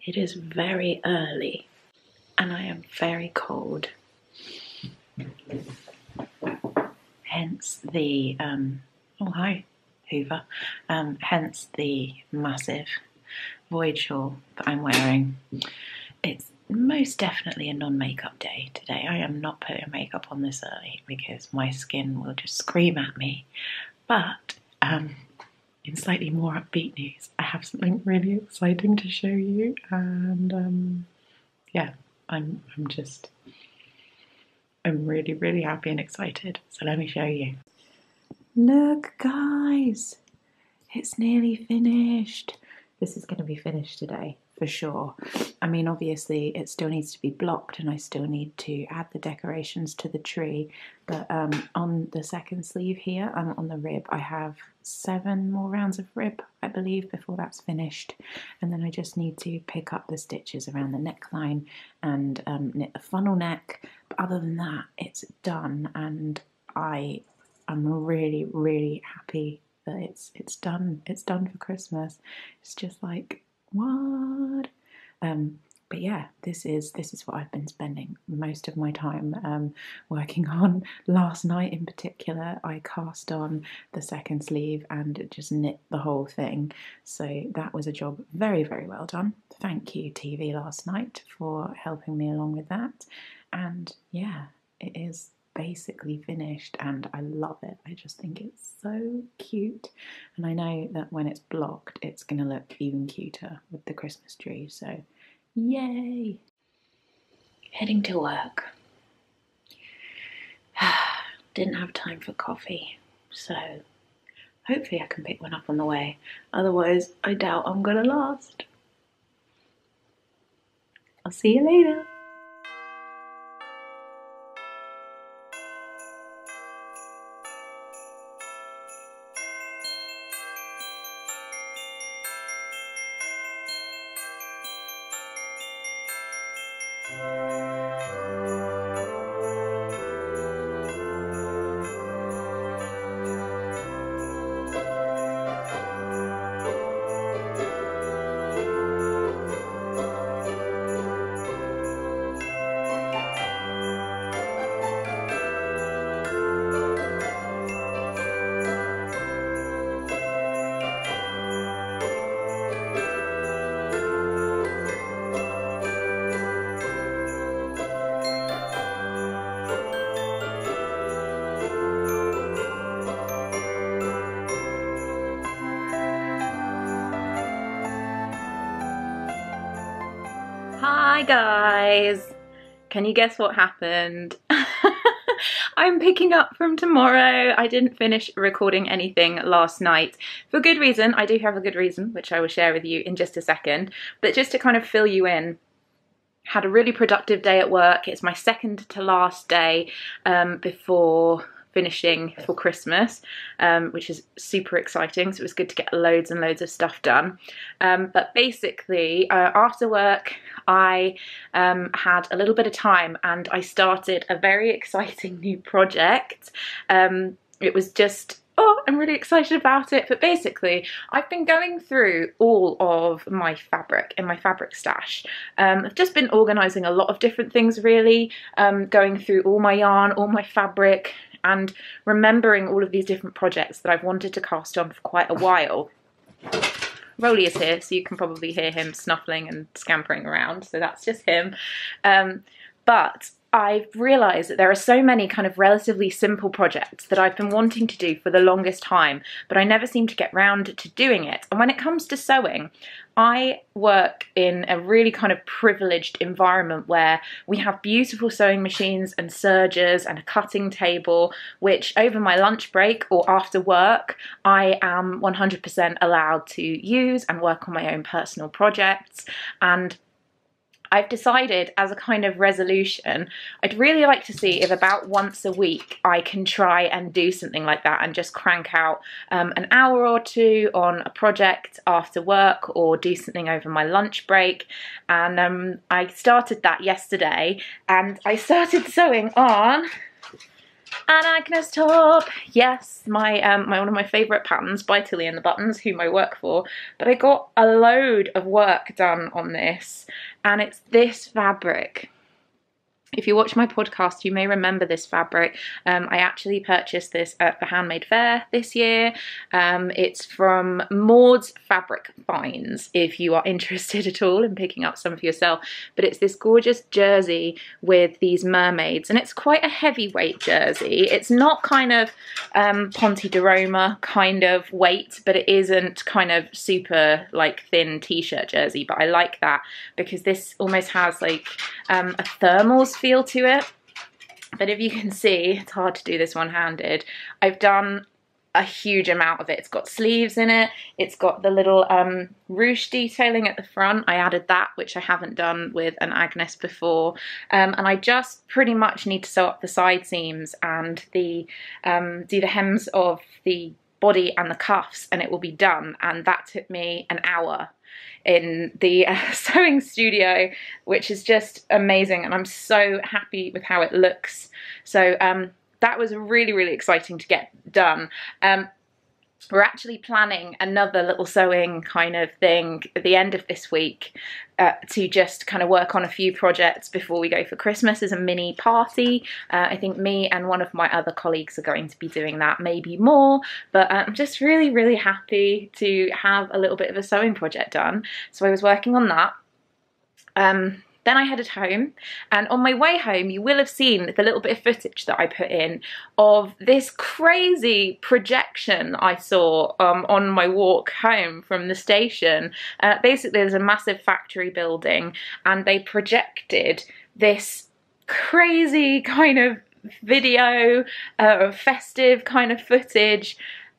It is very early and I am very cold. Hence the, oh hi Hoover, hence the massive void shawl that I'm wearing. It's most definitely a non-makeup day today. I am not putting makeup on this early because my skin will just scream at me. But in slightly more upbeat news, I have something really exciting to show you, and yeah, I'm really happy and excited. So let me show you. Look guys, it's nearly finished. This is going to be finished today for sure. I mean, obviously it still needs to be blocked and I still need to add the decorations to the tree, but on the second sleeve here, on the rib, I have 7 more rounds of rib, I believe, before that's finished, and then I just need to pick up the stitches around the neckline and knit the funnel neck. But other than that, it's done, and I'm really happy that it's done. It's done for Christmas. It's just like, what? But yeah, this is what I've been spending most of my time working on. Last night in particular, I cast on the second sleeve and just knit the whole thing. So that was a job very well done. Thank you TV last night for helping me along with that. And yeah, it is basically finished and I love it. I just think it's so cute, and I know that when it's blocked it's gonna look even cuter with the Christmas tree, so yay! Heading to work. Didn't have time for coffee, so hopefully I can pick one up on the way, otherwise I doubt I'm gonna last. I'll see you later. Hi guys! Can you guess what happened? I'm picking up from tomorrow. I didn't finish recording anything last night for good reason. I do have a good reason, which I will share with you in just a second, but just to kind of fill you in, had a really productive day at work. It's my second to last day before finishing for Christmas, which is super exciting, so it was good to get loads and loads of stuff done. But basically, after work, I had a little bit of time and I started a very exciting new project. It was just, oh, I'm really excited about it. But basically, I've been going through all of my fabric in my fabric stash. I've just been organising a lot of different things really, going through all my yarn, all my fabric, and remembering all of these different projects that I've wanted to cast on for quite a while. Roly is here, so you can probably hear him snuffling and scampering around, so that's just him. But I've realised that there are so many kind of relatively simple projects that I've been wanting to do for the longest time, but I never seem to get round to doing it. And when it comes to sewing, I work in a really kind of privileged environment where we have beautiful sewing machines and sergers and a cutting table, which over my lunch break or after work, I am 100% allowed to use and work on my own personal projects. And I've decided as a kind of resolution, I'd really like to see if about once a week I can try and do something like that and just crank out an hour or two on a project after work or do something over my lunch break. And I started that yesterday and I started sewing on An Agnes top. Yes, my one of my favourite patterns by Tilly and the Buttons, whom I work for. But I got a load of work done on this, and it's this fabric. If you watch my podcast, you may remember this fabric. I actually purchased this at the Handmade Fair this year. It's from Maud's Fabric Finds, if you are interested at all in picking up some for yourself. But it's this gorgeous jersey with these mermaids, and it's quite a heavyweight jersey. It's not kind of Ponte de Roma kind of weight, but it isn't kind of super like thin t-shirt jersey. But I like that because this almost has like a thermals feel to it. But if you can see, it's hard to do this one-handed. I've done a huge amount of it. It's got sleeves in it. It's got the little ruche detailing at the front. I added that, which I haven't done with an Agnes before. And I just pretty much need to sew up the side seams and do the hems of the body and the cuffs, and it will be done. And that took me an hour in the sewing studio, which is just amazing, and I'm so happy with how it looks. So that was really, really exciting to get done. We're actually planning another little sewing kind of thing at the end of this week to just kind of work on a few projects before we go for Christmas as a mini party. I think me and one of my other colleagues are going to be doing that, maybe more, but I'm just really, really happy to have a little bit of a sewing project done. So I was working on that. Then I headed home, and on my way home you will have seen the little bit of footage that I put in of this crazy projection I saw on my walk home from the station. Basically there's a massive factory building and they projected this crazy kind of video, festive kind of footage.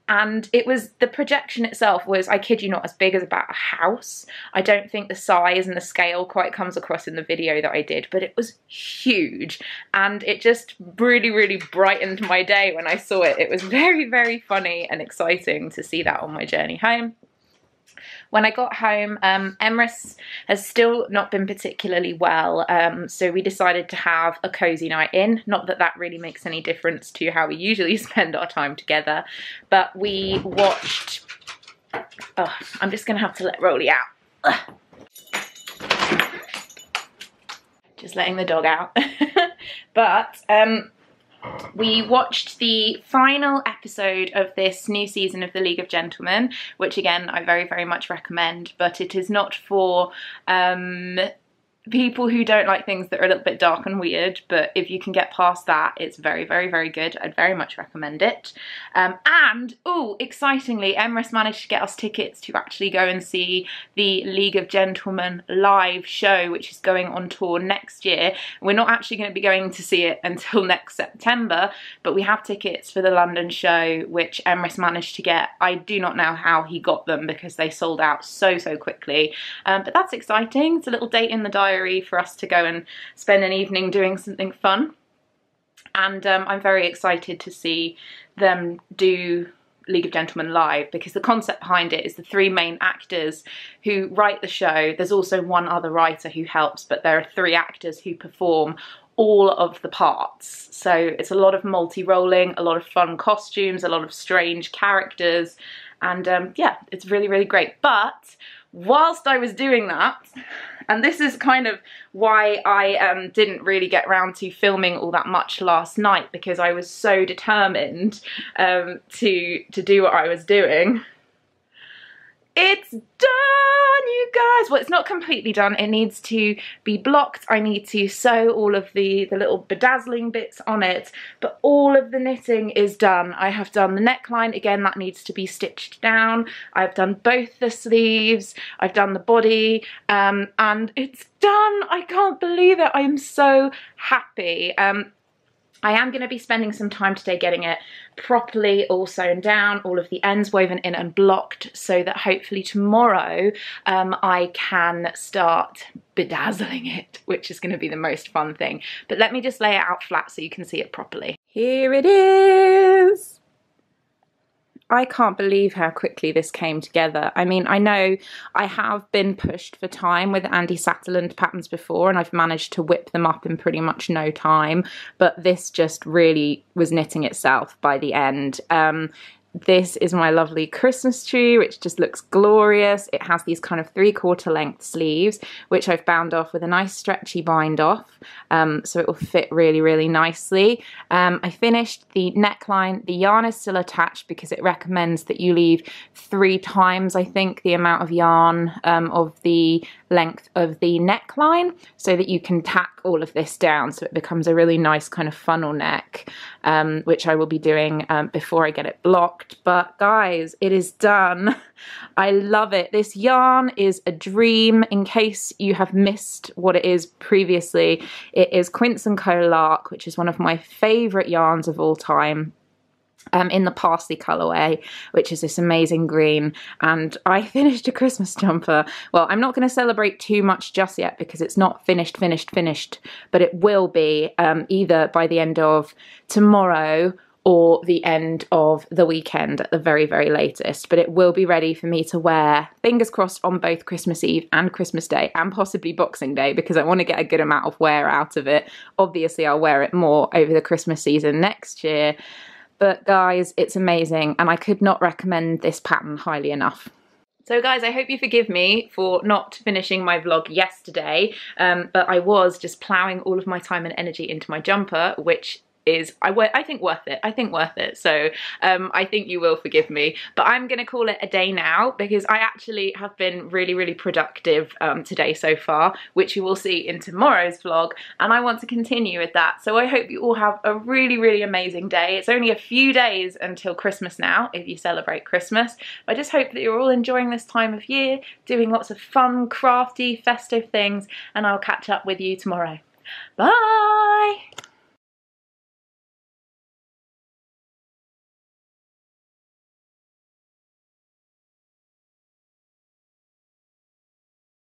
And it was, the projection itself was, I kid you not, as big as about a house. I don't think the size and the scale quite comes across in the video that I did, but it was huge. And it just really, really brightened my day when I saw it. It was very, very funny and exciting to see that on my journey home. When I got home, Emrys has still not been particularly well, so we decided to have a cozy night in. Not that that really makes any difference to how we usually spend our time together, but we watched... Oh, I'm just going to have to let Roly out. Ugh. Just letting the dog out. But... we watched the final episode of this new season of The League of Gentlemen, which again I very, very much recommend, but it is not for people who don't like things that are a little bit dark and weird, but if you can get past that, it's very, very, very good. I'd very much recommend it. And, oh, excitingly, Emrys managed to get us tickets to actually go and see the League of Gentlemen live show, which is going on tour next year. We're not actually going to be going to see it until next September, but we have tickets for the London show, which Emrys managed to get. I do not know how he got them because they sold out so, so quickly. But that's exciting. It's a little date in the diary for us to go and spend an evening doing something fun, and I'm very excited to see them do League of Gentlemen live, because the concept behind it is the three main actors who write the show. There's also one other writer who helps, but there are three actors who perform all of the parts. So it's a lot of multi-rolling, a lot of fun costumes, a lot of strange characters, and yeah, it's really, really great. But whilst I was doing that, and this is kind of why I didn't really get around to filming all that much last night, because I was so determined to do what I was doing. It's done, you guys. Well, it's not completely done. It needs to be blocked. I need to sew all of the little bedazzling bits on it, but all of the knitting is done. I have done the neckline. Again, that needs to be stitched down. I've done both the sleeves. I've done the body, and it's done. I can't believe it. I am so happy. I am going to be spending some time today getting it properly all sewn down, all of the ends woven in and blocked, so that hopefully tomorrow I can start bedazzling it, which is going to be the most fun thing. But let me just lay it out flat so you can see it properly. Here it is. I can't believe how quickly this came together. I mean, I know I have been pushed for time with Andy Satterland patterns before, and I've managed to whip them up in pretty much no time, but this just really was knitting itself by the end. This is my lovely Christmas tree, which just looks glorious. It has these kind of 3/4 length sleeves, which I've bound off with a nice stretchy bind off, so it will fit really, really nicely. I finished the neckline. The yarn is still attached because it recommends that you leave 3 times, I think, the amount of yarn of the length of the neckline, so that you can tack all of this down so it becomes a really nice kind of funnel neck, which I will be doing before I get it blocked. But guys, it is done. I love it. This yarn is a dream. In case you have missed what it is previously, it is Quince & Co. Lark, which is one of my favourite yarns of all time. In the parsley colourway, which is this amazing green, and I finished a Christmas jumper. Well, I'm not going to celebrate too much just yet because it's not finished, but it will be either by the end of tomorrow or the end of the weekend at the very, very latest. But it will be ready for me to wear, fingers crossed, on both Christmas Eve and Christmas Day, and possibly Boxing Day, because I want to get a good amount of wear out of it. Obviously, I'll wear it more over the Christmas season next year. But guys, it's amazing, and I could not recommend this pattern highly enough. So guys, I hope you forgive me for not finishing my vlog yesterday, but I was just ploughing all of my time and energy into my jumper, which is, I think, worth it. I think worth it. So I think you will forgive me. But I'm going to call it a day now, because I actually have been really, really productive today so far, which you will see in tomorrow's vlog. And I want to continue with that. So I hope you all have a really, really amazing day. It's only a few days until Christmas now, if you celebrate Christmas. I just hope that you're all enjoying this time of year, doing lots of fun, crafty, festive things. And I'll catch up with you tomorrow. Bye!